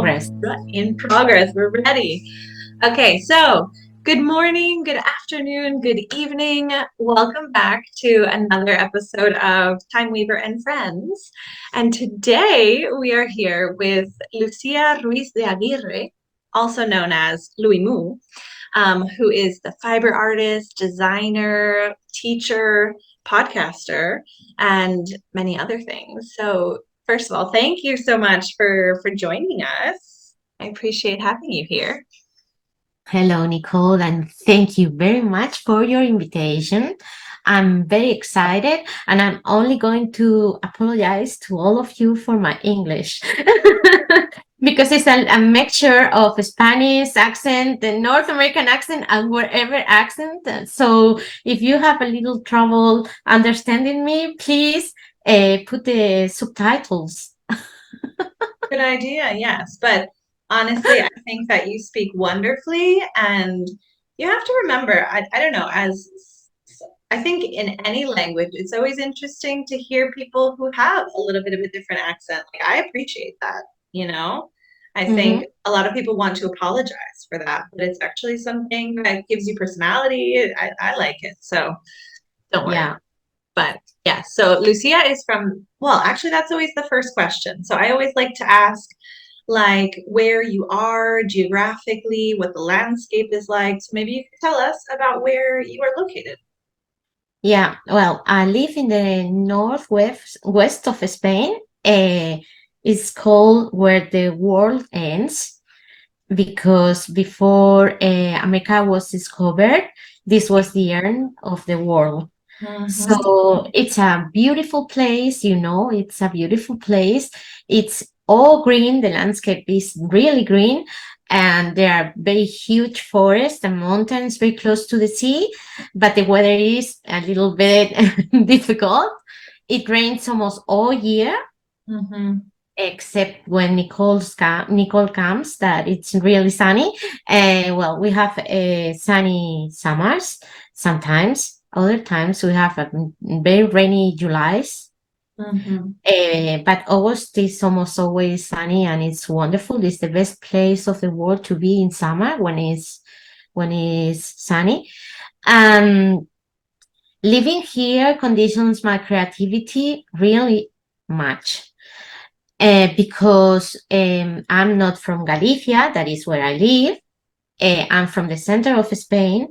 progress. In progress. We're ready. Okay, so good morning, good afternoon, good evening. Welcome back to another episode of ThymeWeaver and Friends. And today we are here with Lucía Ruiz de Aguirre, also known as Louis Mu, who is the fiber artist, designer, teacher, podcaster, and many other things. So first of all, thank you so much for joining us. I appreciate having you here. Hello, Nicole, and thank you very much for your invitation. I'm very excited, and I'm only going to apologize to all of you for my English because it's a mixture of Spanish accent, the North American accent, and wherever accent. So if you have a little trouble understanding me, please put the subtitles. Good idea, yes. But honestly, I think that you speak wonderfully, and you have to remember, I don't know, as I think in any language, it's always interesting to hear people who have a little bit of a different accent. Like, I appreciate that, you know? I think Mhm. a lot of people want to apologize for that, but it's actually something that gives you personality. I like it, so don't worry. Yeah. But yeah, so Lucia is from, well, actually, that's always the first question. So I always like to ask, like, where you are geographically, what the landscape is like. So maybe you could tell us about where you are located. Yeah, well, I live in the northwest west of Spain. It's called where the world ends because before America was discovered, this was the end of the world. Mm-hmm. So it's a beautiful place, it's a beautiful place. It's all green. The landscape is really green, and there are very huge forests and mountains very close to the sea, but the weather is a little bit difficult. It rains almost all year, Mm-hmm. except when Nicole comes, that it's really sunny. Well, we have sunny summers sometimes. Other times we have a very rainy Julys. Mm-hmm. But August is almost always sunny and it's wonderful. It's the best place of the world to be in summer when it's sunny. And living here conditions my creativity really much because I'm not from Galicia, that is where I live. I'm from the center of Spain.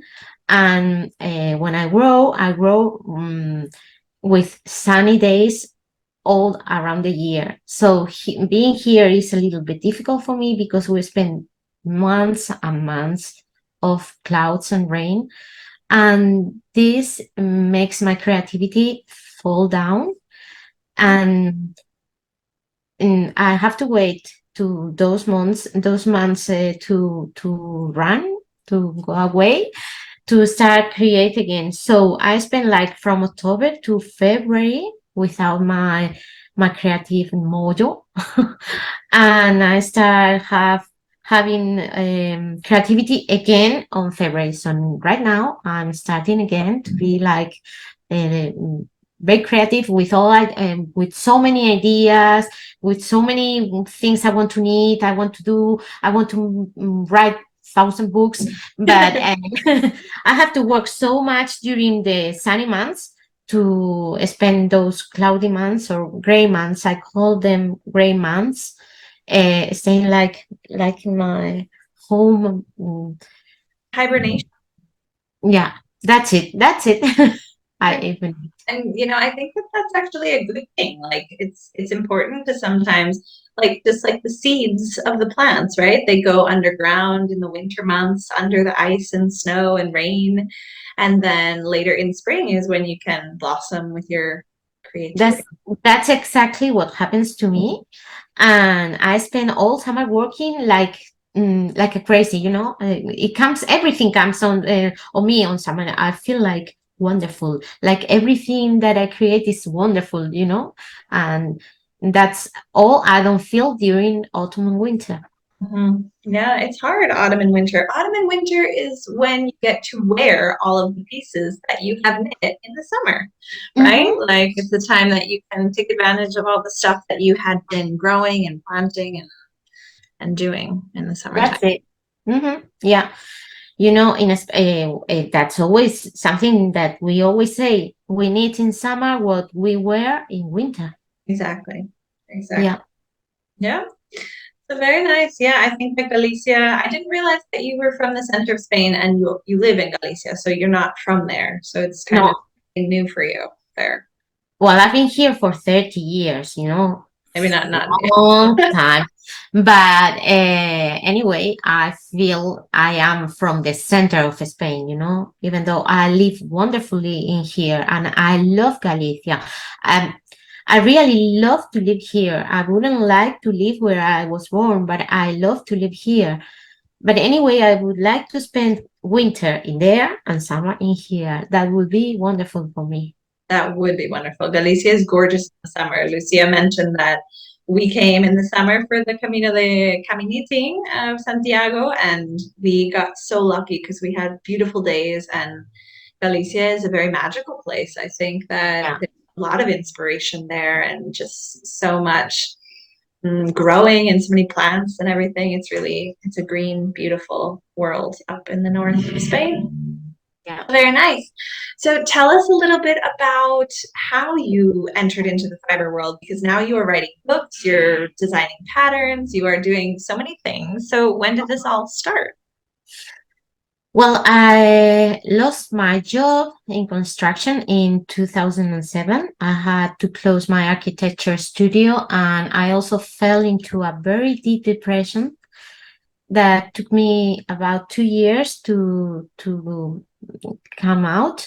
And when I grow with sunny days all around the year. So being here is a little bit difficult for me because we spend months and months of clouds and rain. And this makes my creativity fall down. And I have to wait to those months to run to go away to start create again. So I spent like from October to February without my creative mojo, and I start having creativity again on February. So right now I'm starting again to be like uh, very creative with with so many ideas, with so many things I want to need, I want to do, I want to write 1,000 books, but I have to work so much during the sunny months to spend those cloudy months or gray months. I call them gray months, staying like in my home. Hibernation. Yeah, that's it. That's it. I And even I think that that's actually a good thing. Like it's important to sometimes like just like the seeds of the plants, right? They go underground in the winter months under the ice and snow and rain. And then later in spring is when you can blossom with your that's creativity. that's exactly what happens to me, and I spend all summer working like a crazy. Everything comes on me on summer. I feel like wonderful, like everything that I create is wonderful, and that's all I don't feel during autumn and winter. Yeah, it's hard autumn and winter. Autumn and winter is when you get to wear all of the pieces that you have knit in the summer, right? Hmm. Like it's the time that you can take advantage of all the stuff that you had been growing and planting and and doing in the summertime. That's it. Yeah. You know, that's always something that we always say. We need in summer what we wear in winter. Exactly. Yeah. Yeah. So very nice. Yeah, I think that Galicia, I didn't realize that you were from the center of Spain and you live in Galicia, so you're not from there. So it's kind of No. new for you there. Well, I've been here for 30 years, you know, Maybe not new. long time. But anyway, I feel I am from the center of Spain, you know, even though I live wonderfully in here and I love Galicia. Um, I really love to live here. I wouldn't like to live where I was born, but I love to live here. But anyway, I would like to spend winter in there and summer in here. That would be wonderful for me. That would be wonderful. Galicia is gorgeous in the summer. Lucia mentioned that we came in the summer for the Camino de Caminiting of Santiago, and we got so lucky because we had beautiful days. And Galicia is a very magical place. I think that Yeah. there's a lot of inspiration there and just so much growing and so many plants and everything. It's a green, beautiful world up in the north of Spain. Yeah. Very nice. So tell us a little bit about how you entered into the fiber world, because now you are writing books, you're designing patterns, you are doing so many things. So when did this all start? Well, I lost my job in construction in 2007. I had to close my architecture studio, and I also fell into a very deep depression that took me about 2 years to come out.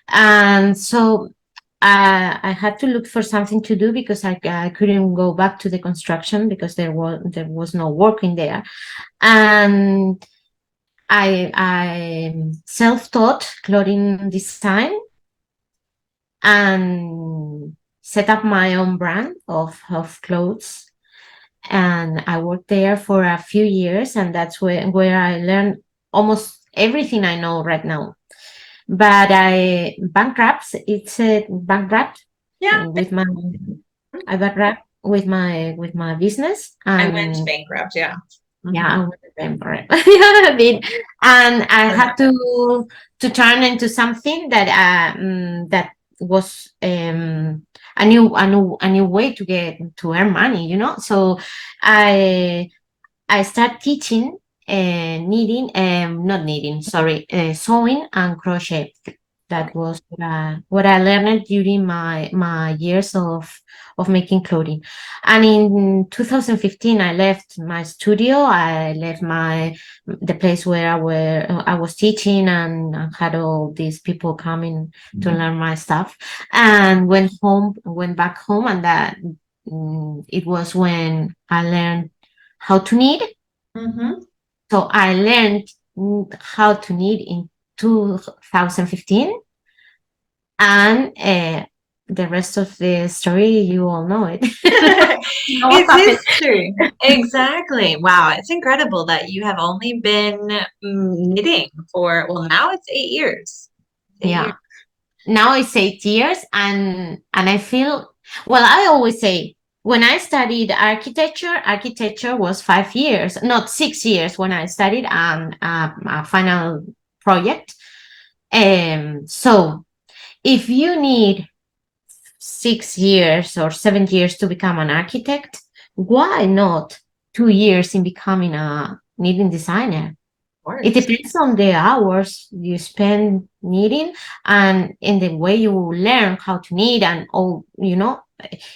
And so I had to look for something to do because I couldn't go back to the construction because there was no work in there. And I self-taught clothing design and set up my own brand of clothes. And I worked there for a few years, and that's where I learned almost everything I know right now. But I bankrupt. It's a bankrupt Yeah, with my I bankrupt with my business, I went and bankrupt. Yeah. yeah, I was bankrupt. I mean, and I had to turn into something that was a new way to earn money, you know. So I I start teaching knitting, not knitting, sorry, sewing and crochet. That was what I learned during my years of making clothing. And in 2015, I left my studio. I left the place where I was teaching and had all these people coming to learn my stuff, and went back home, and that it was when I learned how to knit. Mm-hmm. So I learned how to knit in 2015, and the rest of the story, you all know it. You know what happened. It's history. Exactly. Wow. It's incredible that you have only been knitting for, well, now it's 8 years. 8 years. Yeah. Now it's 8 years, and I feel, well, I always say when I studied architecture was 5 years, not 6 years when I studied a final project. So if you need 6 years or 7 years to become an architect, why not 2 years in becoming a knitting designer? It depends on the hours you spend knitting and in the way you learn how to knit and all, you know,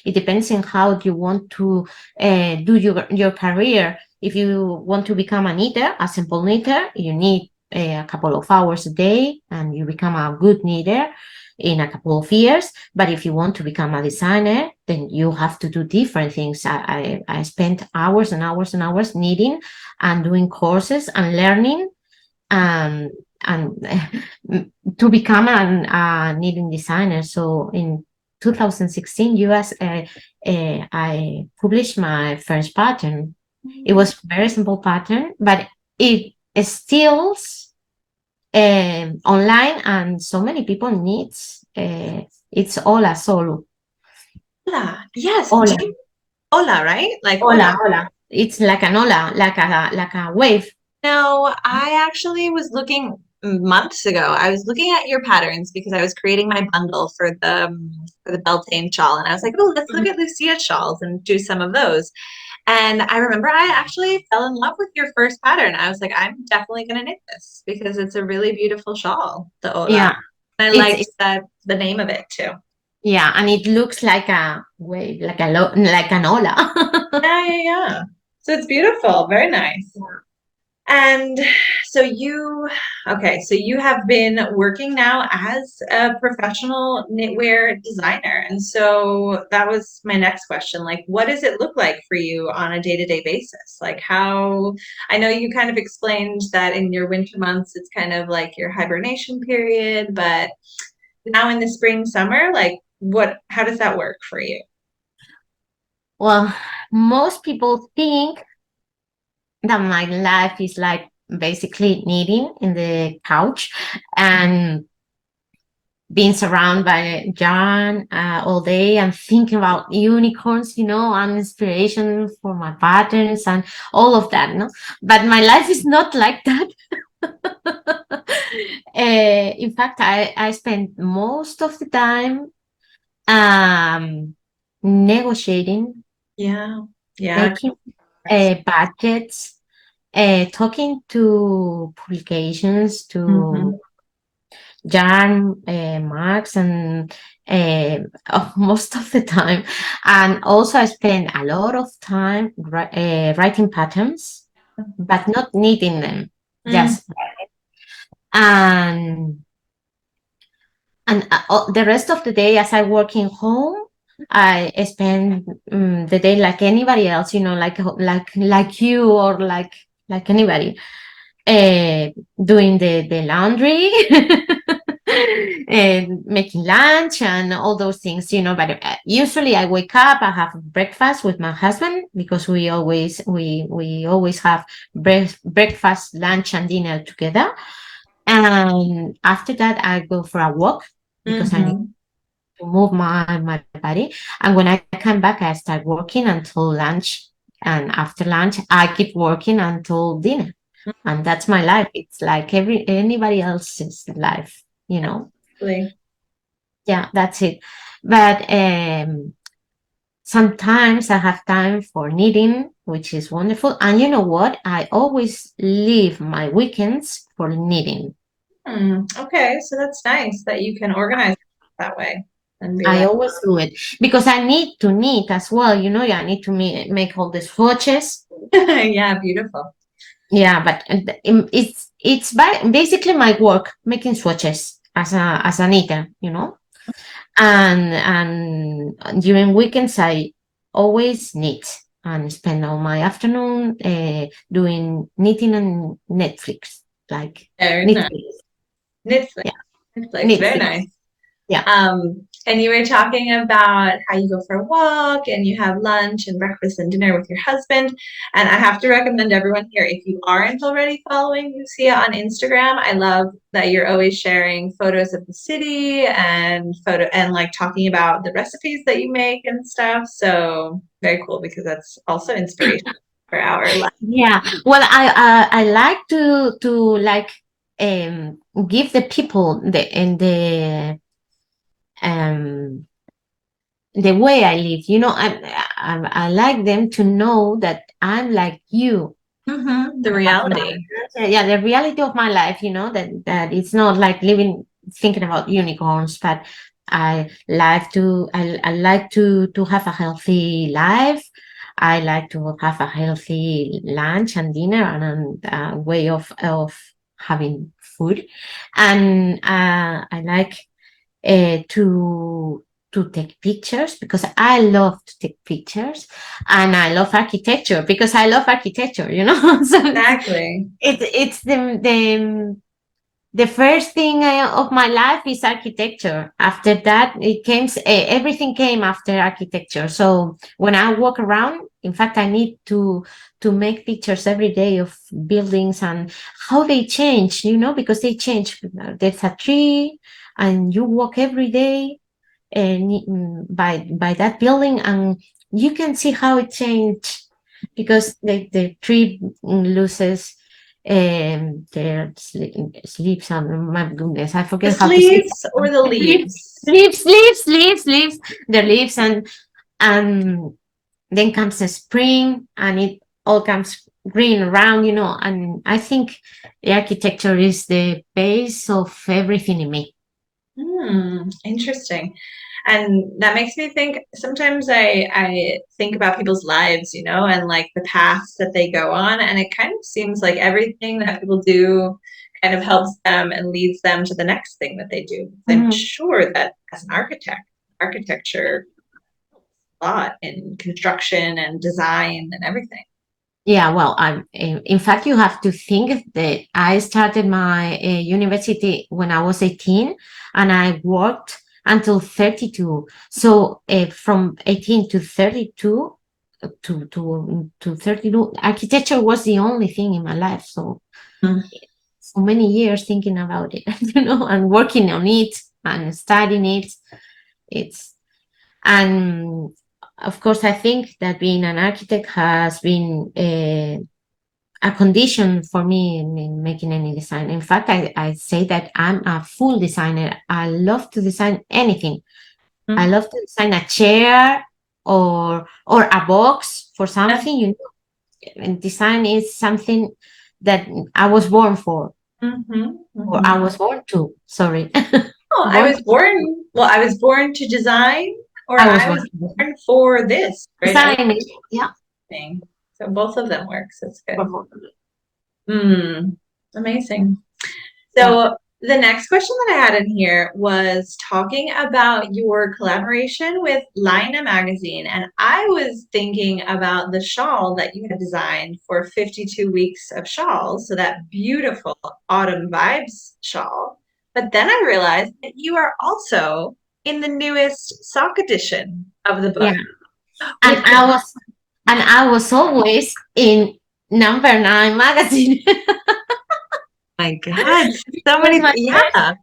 it depends on how you want to do your career. If you want to become a knitter, a simple knitter, you need a couple of hours a day and you become a good knitter in a couple of years. But if you want to become a designer, then you have to do different things. I spent hours and hours and hours knitting and doing courses and learning and to become a knitting designer. So in 2016 US I published my first pattern. It was a very simple pattern, but it is still online, and so many people needs it's Hola Solo. Hola. Yes. Hola. Hola, right? Like Hola, hola. hola. It's like an ola, like a wave. No, I actually was looking months ago. I was looking at your patterns because I was creating my bundle for the Beltane shawl, and I was like, oh, let's look at Lucia shawls and do some of those. And I remember I actually fell in love with your first pattern. I was like, I'm definitely going to knit this because it's a really beautiful shawl, the Ola. Yeah, I liked that the name of it too. yeah, and it looks like a wave, like an ola. Yeah. So it's beautiful. Very nice. And so so you have been working now as a professional knitwear designer. And so that was my next question. Like, what does it look like for you on a day-to-day basis? Like I know you kind of explained that in your winter months, it's kind of like your hibernation period, but now in the spring, summer, like how does that work for you? Well, most people think that my life is like basically knitting in the couch and being surrounded by yarn all day and thinking about unicorns, and inspiration for my patterns and all of that. No, but my life is not like that. In fact, I spend most of the time negotiating, Yeah. Yeah. making budgets, talking to publications, to Mhm. yarn marks, and most of the time. And also, I spend a lot of time writing patterns, but not knitting them. Mm. Just and the rest of the day, as I work in home, I spend the day like anybody else, like you, or like anybody, doing the laundry, and making lunch and all those things. But usually I wake up, I have breakfast with my husband, because we always have breakfast, lunch, and dinner together. And after that, I go for a walk because I need Mhm. to move my body. And when I come back, I start working until lunch. And after lunch, I keep working until dinner. And that's my life. It's like anybody else's life. Absolutely. Yeah, that's it. But sometimes I have time for knitting, which is wonderful. And you know what? I always leave my weekends for knitting. Okay, so that's nice that you can organize it that way and be I like, always do it because I need to knit as well. Yeah, I need to make all the swatches. yeah, beautiful. Yeah, but it's basically my work making swatches as a knitter. And during weekends I always knit and spend all my afternoon doing knitting and Netflix, like Very nice. Netflix. Netflix. Yeah, Netflix, very Netflix. nice. Yeah. And you were talking about how you go for a walk and you have lunch and breakfast and dinner with your husband. And I have to recommend everyone here, if you aren't already following Lucia on Instagram, I love that you're always sharing photos of the city and like talking about the recipes that you make and stuff. So very cool because that's also inspiration for our life. Yeah. Well, I like to like give the people um the way I live. I like them to know that I'm like you. The reality. Yeah, the reality of my life, that it's not like living thinking about unicorns, but I like to have a healthy life. I like to have a healthy lunch and dinner, and a way of having food. And I like to take pictures, because I love to take pictures, and I love architecture because I love architecture. So Exactly. it's the first thing of my life is architecture. After that, everything came after architecture. So when I walk around, in fact, I need to make pictures every day of buildings and how they change, because they change. There's a tree, and you walk every day and by that building, and you can see how it changed because the tree loses sleeps. My goodness, I The forget how to say sleeves or the leaves? leaves, the leaves, and then comes the spring, and it all comes green around, and I think the architecture is the base of everything in me. Interesting. And that makes me think sometimes I think about people's lives, and like the paths that they go on. And it kind of seems like everything that people do kind of helps them and leads them to the next thing that they do. I'm sure that as an architecture a lot in construction and design and everything. Yeah, well, in fact, you have to think that I started my university when I was 18, and I worked until 32. So from 18 to 32, to 32, architecture was the only thing in my life. So so many years thinking about it, and working on it and studying it. It's and of course, I think that being an architect has been a condition for me in making any design. In fact, I say that I'm a full designer. I love to design anything. I love to design a chair or a box for something. And design is something that I was born for, or I was born to. Sorry. Oh, I was born. Well, I was born to design, or I was I born was to born for this, right? I was design. Yeah. thing. So both of them works. That's good. For- Amazing. Yeah. So the next question that I had in here was talking about your collaboration with Lina magazine. And I was thinking about the shawl that you had designed for 52 weeks of shawls. So that beautiful autumn vibes shawl. But then I realized that you are also in the newest sock edition of the book. Yeah. And I was always in number 9 magazine. My God, so It was many, my first. yeah.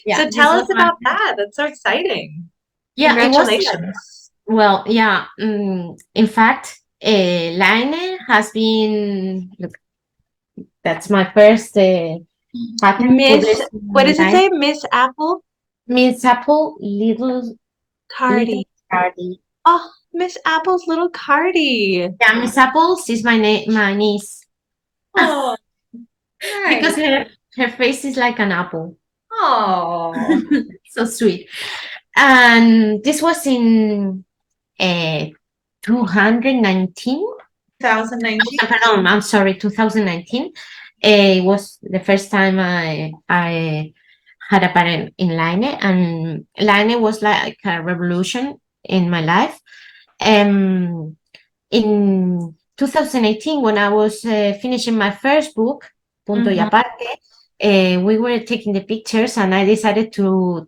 Yeah, So this tell was us my about that. That's so exciting. yeah. It was like, Congratulations. well, yeah. In fact, Line has been. Look, that's my first patent Miss, published what in does it Line. say? Miss Apple Miss Apple, little Cardi. Cardi. Oh, Miss Apple's little Cardi. Yeah, Miss Apple is my niece Oh, because nice. her face is like an apple. Oh, So sweet. And this was in uh, 219. 2019. Pardon, I'm sorry, 2019. It was the first time I had a parent in Line, and Line was like a revolution in my life. In 2018, when I was finishing my first book, Punto y Aparte, we were taking the pictures, and I decided to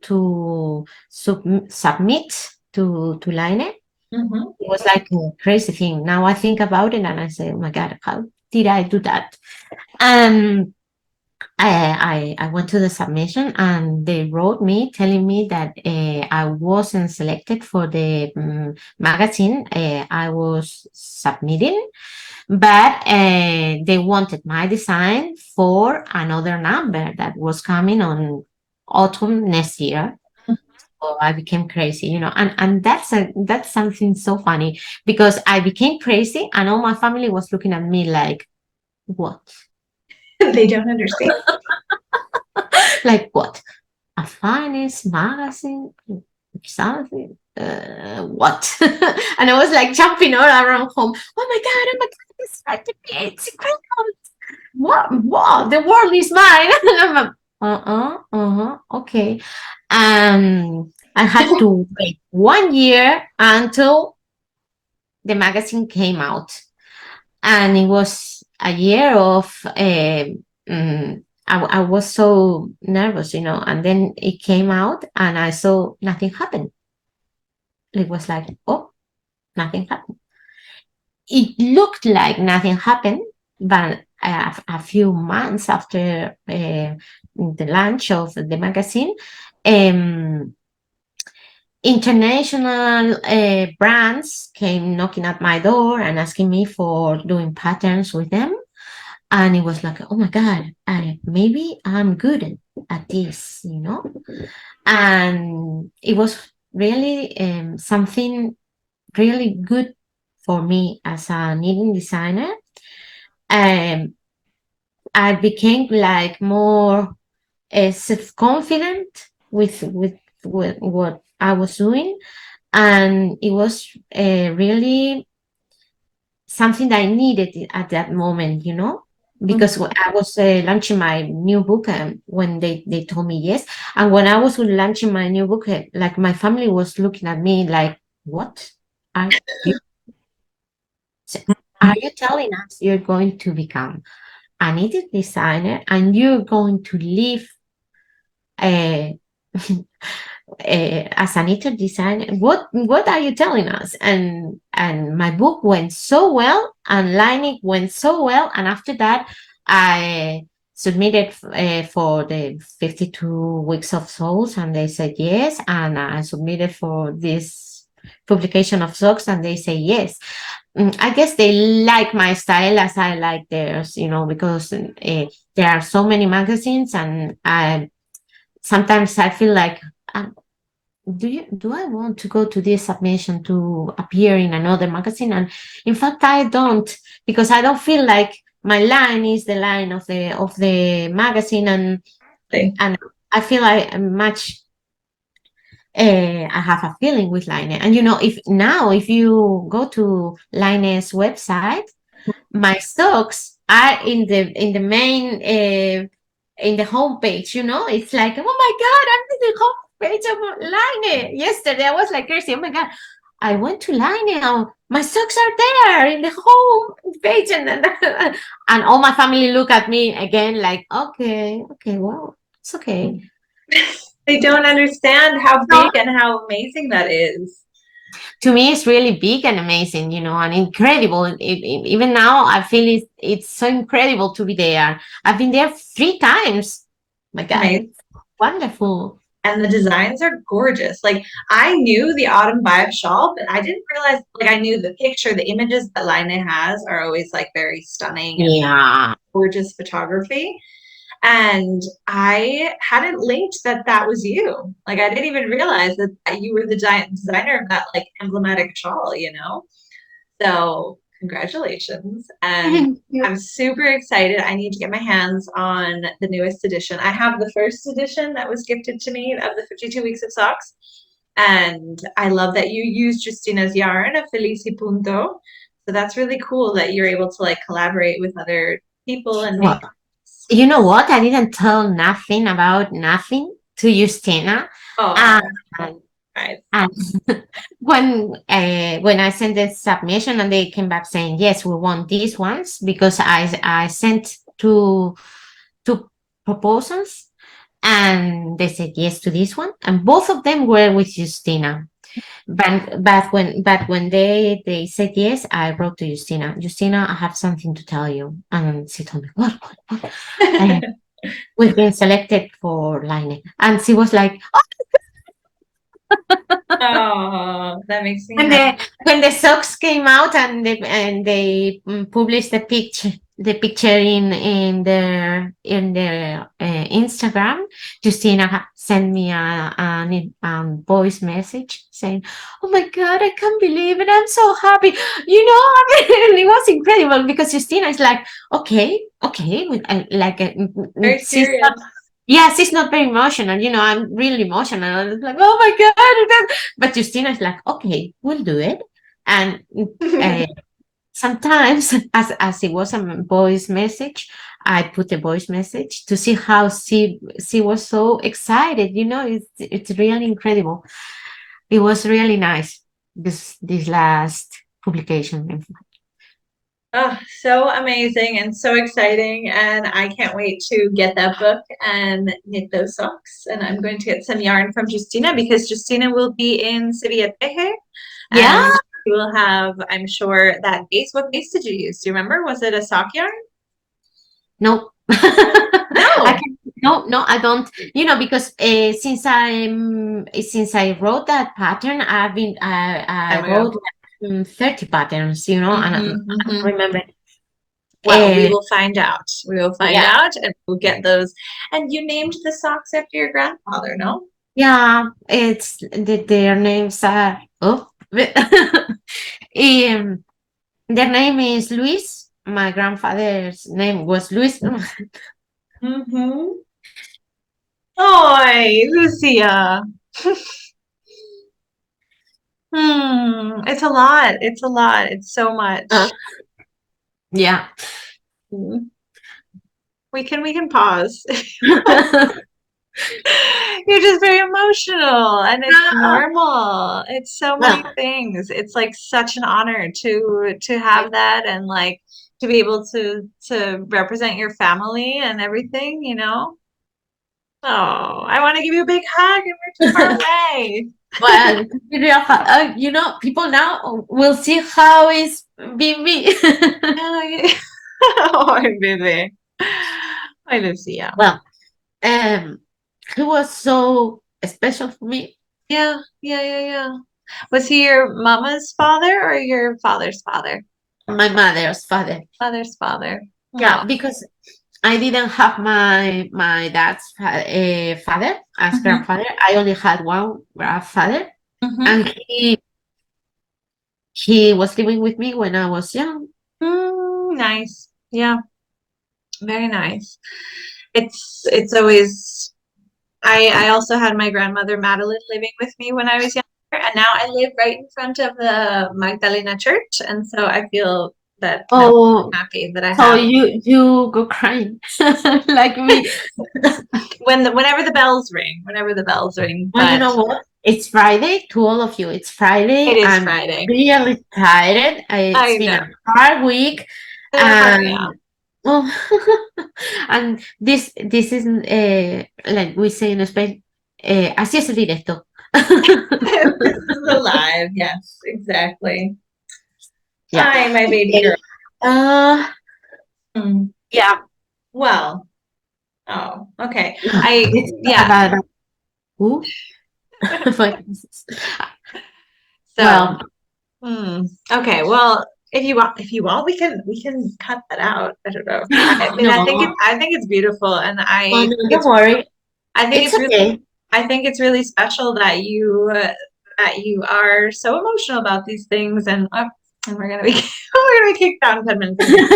submit to Line. It was like a crazy thing. Now I think about it and I say, oh my God, how did I do that? Um, I went to the submission, and they wrote me telling me that I wasn't selected for the magazine I was submitting, but they wanted my design for another number that was coming on autumn next year. So I became crazy, and that's something so funny, because I became crazy and all my family was looking at me like, what? They don't understand. Like what? A finance magazine? Something? What? And I was like jumping all around home. Oh my God, it's certificates. What? The world is mine. And I'm like, okay. I had to wait 1 year until the magazine came out, and it was a year of I was so nervous, and then it came out and I saw nothing happen. It was like, oh, nothing happened. It looked like nothing happened, but a few months after the launch of the magazine, um, international brands came knocking at my door and asking me for doing patterns with them. And it was like, oh my God, maybe I'm good at this, And it was really something really good for me as a knitting designer. Um, I became like more self-confident with what I was doing, and it was really something that I needed at that moment, because I was launching my new book, when they told me yes, and when I was launching my new book, like my family was looking at me like, "What are you? Are you telling us you're going to become a knitted designer and you're going to live uh, as an knitted designer? What are you telling us?" And my book went so well, and lining went so well, and after that I submitted for the 52 weeks of souls, and they said yes, and I submitted for this publication of socks, and they say yes. I guess they like my style as I like theirs, because there are so many magazines, and sometimes I feel like, um, do I want to go to this submission to appear in another magazine? And in fact, I don't, because I don't feel like my line is the line of the magazine, and I feel like I'm much. I have a feeling with Line, and if you go to Line's website, my stocks are in the main in the homepage. It's like, oh my God, I'm in the homepage of Line. Yesterday I was like crazy. Oh my God, I went to Line. Oh, my stocks are there in the home page, and all my family look at me again like, okay, well, it's okay. They don't understand how No, big and how amazing that is. to me it's really big and amazing, and incredible. Even now I feel it's so incredible to be there. I've been there 3 times. My God, Amazing. it's wonderful. And the designs are gorgeous. Like, I knew the Autumn Vibe shawl, but I didn't realize, like, I knew the picture, the images that Line has are always like very stunning and Yeah. gorgeous photography. And I hadn't linked that that was you. Like, I didn't even realize that you were the giant designer of that like emblematic shawl. So congratulations. And Thank you. I'm super excited. I need to get my hands on the newest edition. I have the first edition that was gifted to me of the 52 Weeks of Socks. And I love that you used Justina's yarn, a Felici Punto. So that's really cool that you're able to like collaborate with other people and make. Well, you know what? I didn't tell nothing about nothing to Justina. Oh, And, right. and when I sent the submission and they came back saying, yes, we want these ones, because I sent two proposals, and they said yes to this one, and both of them were with Justina. But when they said yes, I wrote to Justina. Justina, I have something to tell you, and she told me what? Uh, we've been selected for Line, and she was like, Oh, that makes me when happy. the socks came out, and they published the picture in their Instagram. Justina sent me a voice message saying, "Oh my God, I can't believe it! I'm so happy." And it was incredible, because Justina is like, okay, Very she's serious. not. Yeah, she's not very emotional. I'm really emotional. I was like, oh my God. But Justina is like, okay, we'll do it. And uh, sometimes, as it was a voice message, I put a voice message to see how she was so excited. It's really incredible. It was really nice, this last publication. Oh, so amazing and so exciting. And I can't wait to get that book and knit those socks. And I'm going to get some yarn from Justina because Justina will be in Sevilla Teje Yeah. and she will have, I'm sure, that base. What base did you use? Do you remember? Was it a sock yarn? No. No. No, I don't. Because since I wrote that pattern, I ThymeWeaver. wrote like, 30 patterns, and I don't Hmm. remember. Well, we Uh, will find out. We will find yeah, out and we'll get those. And you named the socks after your grandfather, no? yeah. Their names are um, their name is Luis. My grandfather's name was Luis. Mm-hmm. Oi, Lucia. It's a lot. It's a lot. It's so Uh, much. yeah. Mm. We can pause. You're just very emotional and it's normal. It's so many Well, things. It's like such an honor to have that and like to be able to represent your family and everything, you know? Oh, I want to give you a big hug and we're too far away. well, people now will see how it's being me. Oh, yeah. Oh, baby. I Lucia. Well, um, he was so special for me. Yeah, yeah, yeah, yeah. Was he your mama's father or your father's father? My mother's father. Father's father. Oh. Yeah, because I didn't have my dad's father as Hmm. grandfather. I only had one grandfather, Hmm. and he was living with me when I was young. Nice. Yeah, very nice. It's always I also had my grandmother Madeline living with me when I was younger, and now I live right in front of the Magdalena Church, and so I feel that I'm Oh, happy that I so have you go crying like me. whenever the bells ring, whenever the bells ring. Well, you But know what? It's Friday to all of you. It's it Friday. is I'm Friday. really tired. It's I been know. a hard week, Yeah. and oh, and this isn't like we say in Spain. Así es el directo. This is alive. Yes, exactly. Yeah. Hi, my baby Okay. girl. Uh, Hmm. yeah. Well, oh, okay. I This is yeah. about who? My goodness. So, Well, hmm. Okay. Well, if you want, we can cut that out. I don't know. I mean, no, I think it's beautiful, and oh, no, don't worry. I think It's it's really okay. I think it's really special that you are so emotional about these things, and we're gonna be we're gonna be kicked out in 10 minutes anyway.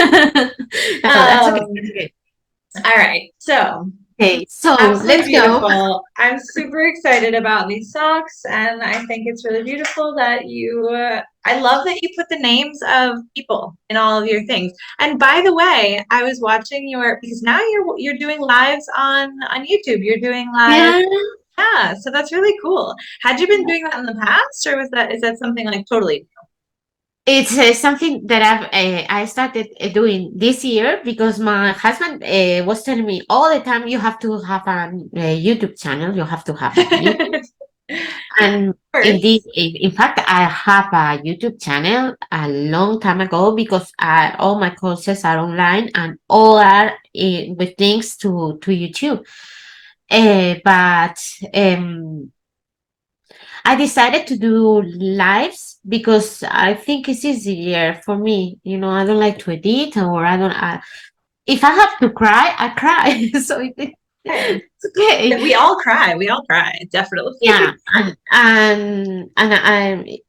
No, that's okay. That's Um. okay. All right. So. Okay, so Absolutely let's go. beautiful. I'm super excited about these socks, and I think it's really beautiful that I love that you put the names of people in all of your things. And by the way, I was watching because now you're doing lives on YouTube. You're doing live, Yeah, yeah. So that's really cool. Had you been doing that in the past, or is that something like totally? it's something that I started doing this year because my husband was telling me all the time you have to have a YouTube channel. You have to have a YouTube. Of And indeed, course. in fact, I have a YouTube channel a long time ago because all my courses are online and all are with links to YouTube. But I decided to do lives because I think it's easier for me. I don't like to edit, or I don't. If I have to cry, I cry. So Okay. it's okay. We all cry. We all cry. Yeah, Definitely. and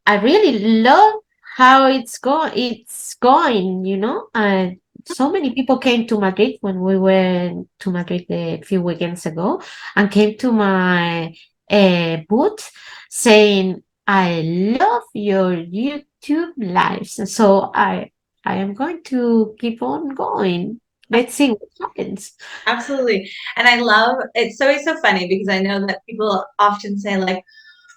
I really love how it's going. So many people came to Madrid when we went to Madrid a few weekends ago, and came to my booth saying, "I love your YouTube lives." And so I am going to keep on going. Let's see what happens. Absolutely. And I love it's always so funny because I know that people often say like,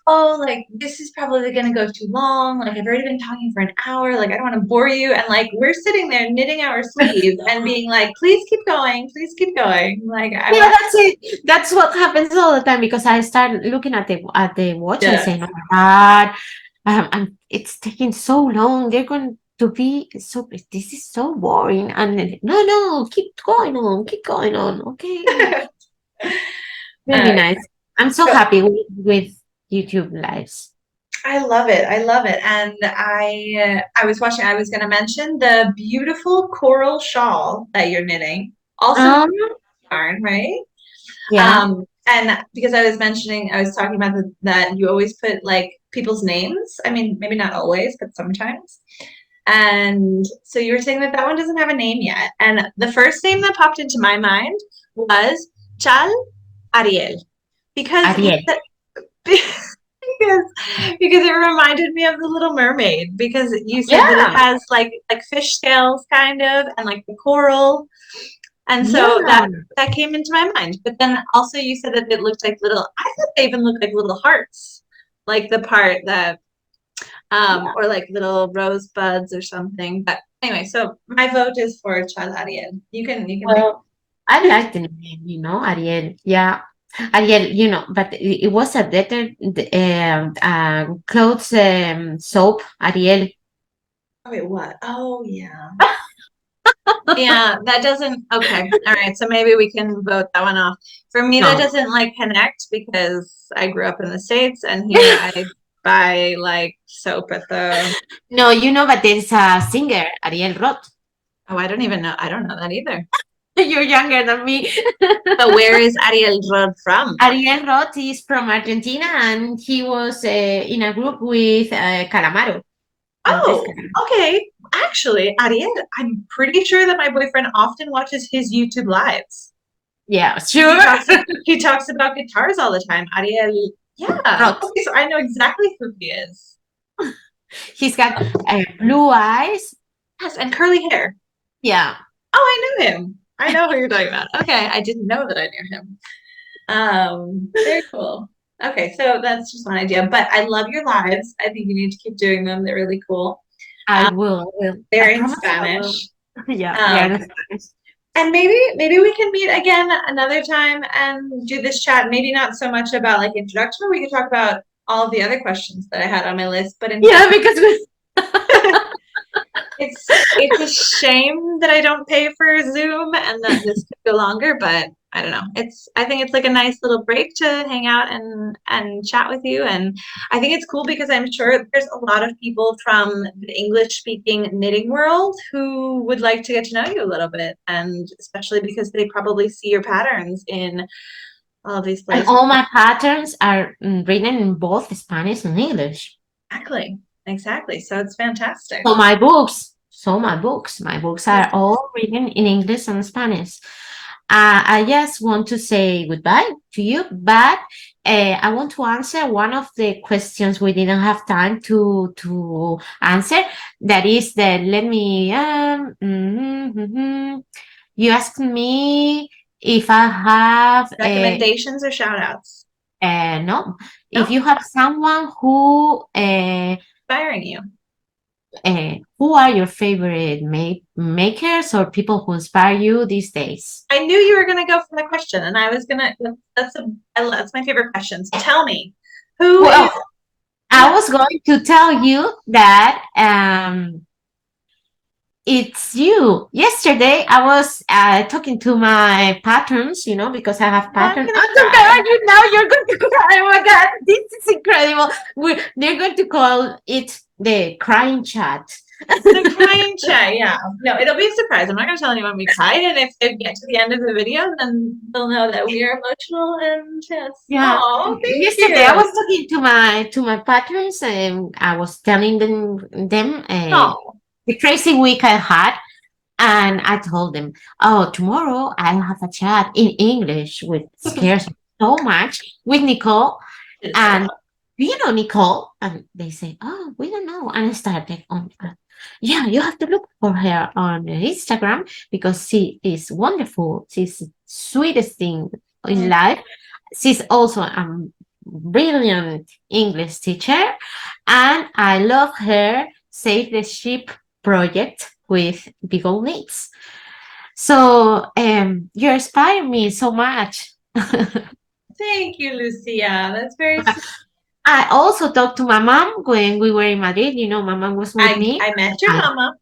oh, like this is probably gonna go too long. Like I've already been talking for an hour, like I don't want to bore you. And like we're sitting there knitting our sleeves and being like, please keep going. Like I Yeah, want that's it. That's what happens all the time because I start looking at the watch and to saying, "Oh my God, it's taking so long. They're going to be so. This is so boring." And then, no, no, keep going on, keep going on. Okay. Really nice. I'm so So happy with YouTube lives. I love it. I love it. And I was watching, I was going to mention the beautiful coral shawl that you're knitting. Also Um, yarn, right? yeah. And because I was mentioning, I was talking about that you always put like people's names. I mean, maybe not always, but sometimes. And so you were saying that that one doesn't have a name yet. And the first name that popped into my mind was Chal Ariel because you Ariel. said, because it reminded me of the Little Mermaid because you said that it Yeah. has like fish scales kind of and like the coral. And so Yeah. that came into my mind. But then also you said that it looked like little, I thought they even looked like little hearts, like the part that Yeah. or like little rosebuds or something. But anyway, so my vote is for Chal Ariel. You can pick. Well, I like the name, Ariel. Yeah. Ariel, but it was a better clothes soap, Ariel. Oh, wait, what? Oh yeah. Yeah, that doesn't okay. All right, so maybe we can vote that one off. For me, that No. doesn't like connect because I grew up in the States and here I buy like soap at the No, but there's a singer, Ariel Roth. oh, I don't even know. I don't know that either. You're younger than me. But where is Ariel Rod from? Ariel Roth is from Argentina and he was in a group with Calamaro. Andres Oh, Calamaro. okay. Actually, Ariel, I'm pretty sure that my boyfriend often watches his YouTube lives. Yeah, He sure. talks he talks about guitars all the time. Ariel, yeah. Roth. Okay, so I know exactly who he is. He's got blue eyes. Yes, and curly hair. Yeah. Oh, I know him. I know who you're talking about. Okay, I didn't know that I knew him. Very cool. Okay, so that's just one idea. But I love your lives. I think you need to keep doing them. They're really cool. I Um, will. I will. I they're in promise I will. Spanish. Yeah, they are Um, in Spanish. and maybe we can meet again another time and do this chat. Maybe not so much about like introduction. We could talk about all of the other questions that I had on my list. But in Yeah, general, because we, it's a shame that I don't pay for Zoom and that this could go longer, but I don't know. I think it's like a nice little break to hang out and chat with you. And I think it's cool because I'm sure there's a lot of people from the English speaking knitting world who would like to get to know you a little bit. And especially because they probably see your patterns in all of these and places. all my patterns are written in both Spanish and English. Exactly. Exactly. So it's fantastic. So my books are all written in English and Spanish. I just want to say goodbye to you, but I want to answer one of the questions we didn't have time to answer. That is the let me. You asked me if I have Recommendations or shout outs? no, if No, you have someone inspiring you. who are your favorite makers or people who inspire you these days? I knew you were going to go for that question, and I was going to. That's my favorite question. So tell me, who is? Well, I Yeah. was going to tell you that it's you. Yesterday, I was talking to my patterns, because I have Oh, I'm patterns. gonna Oh, don't cry. cry you now. You're going to cry. Oh my God, this is incredible. They're going to call it the crying chat. The crying chat. Yeah. No, it'll be a surprise. I'm not going to tell anyone we cried, and if they get to the end of the video, then they'll know that we are emotional and just. Yeah. Oh, thank Yesterday, I you. was talking to my patrons, and I was telling them Oh. the crazy week I had, and I told them, "Oh, tomorrow I'll have a chat in English, which scares me so much with Nicole." It's so And fun. do you know Nicole? And they say, "Oh, we don't know." And I started on, yeah, you have to look for her on Instagram because she is wonderful. She's the sweetest thing in Mm. life. She's also a brilliant English teacher, and I love her Save the Ship project with Big Old Needs. So you inspire me so much. Thank you, Lucia. That's very sweet. I also talked to my mom when we were in Madrid. My mom was with me. I met your mama.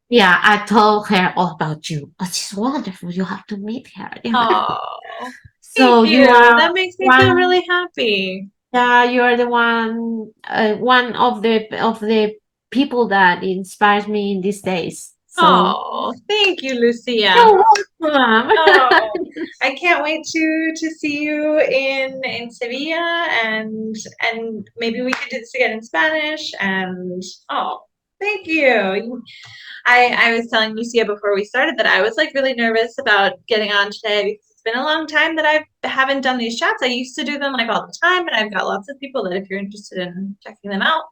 Yeah, I told her all about you. Oh, she's wonderful. You have to meet her. Oh. So Thank you you. are That makes me feel one, really happy. yeah, you are the one of the people that inspires me in these days. So Oh, thank you, Lucia. you're welcome. Oh, I can't wait to see you in Sevilla and maybe we could do this again in Spanish and oh, thank you. I was telling Lucia before we started that I was like really nervous about getting on today because it's been a long time that I haven't done these chats. I used to do them like all the time, and I've got lots of people that if you're interested in checking them out.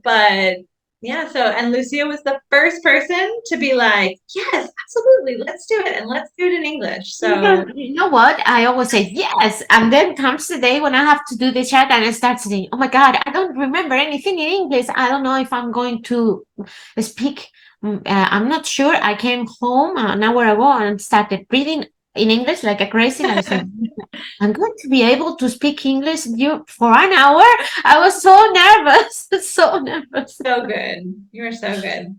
But yeah, so and Lucia was the first person to be like, yes, absolutely, let's do it, and let's do it in English. So You know what? I always say yes, and then comes the day when I have to do the chat, and I start saying, "Oh my God, I don't remember anything in English. I don't know if I'm going to speak. I'm not sure." I came home an hour ago and started reading in English like a crazy, and I said, "I'm going to be able to speak English for an hour." I was so nervous, so nervous. so good. You are so good.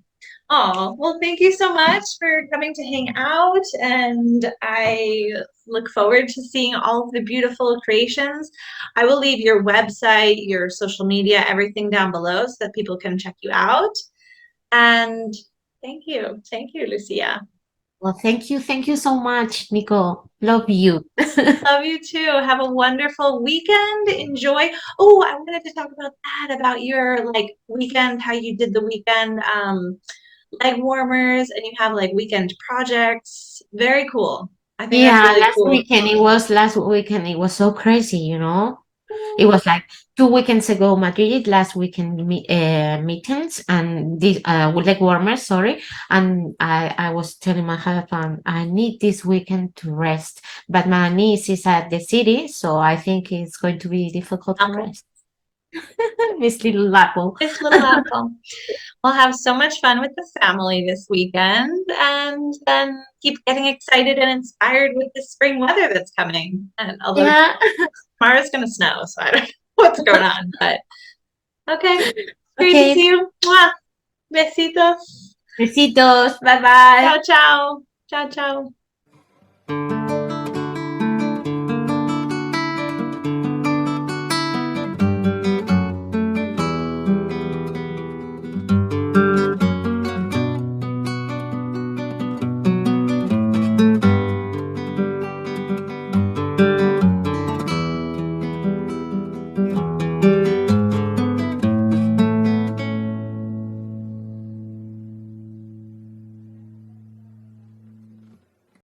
Oh, well, thank you so much for coming to hang out. And I look forward to seeing all of the beautiful creations. I will leave your website, your social media, everything down below so that people can check you out. And thank you. Thank you, Lucia. Well, thank you so much, Nicole. Love you. Love you too. Have a wonderful weekend. Enjoy. Oh, I wanted to talk about that, about your like weekend, how you did the weekend leg warmers and you have like weekend projects. Very cool. I think that's Yeah, really cool. last weekend it was so crazy, you know. It was like 2 weekends ago Madrid, last weekend meetings and this with leg warmers, sorry. And I was telling my husband I need this weekend to rest, but my niece is at the city, so I think it's going to be difficult to Apple. rest. This little apple. This little apple. We'll have so much fun with the family this weekend and then keep getting excited and inspired with the spring weather that's coming. And although Yeah. tomorrow's going to snow, so I don't know what's going on, but okay. Great to Okay. see you. Mwah. Besitos. Besitos. Bye bye. Ciao, ciao. Ciao, ciao.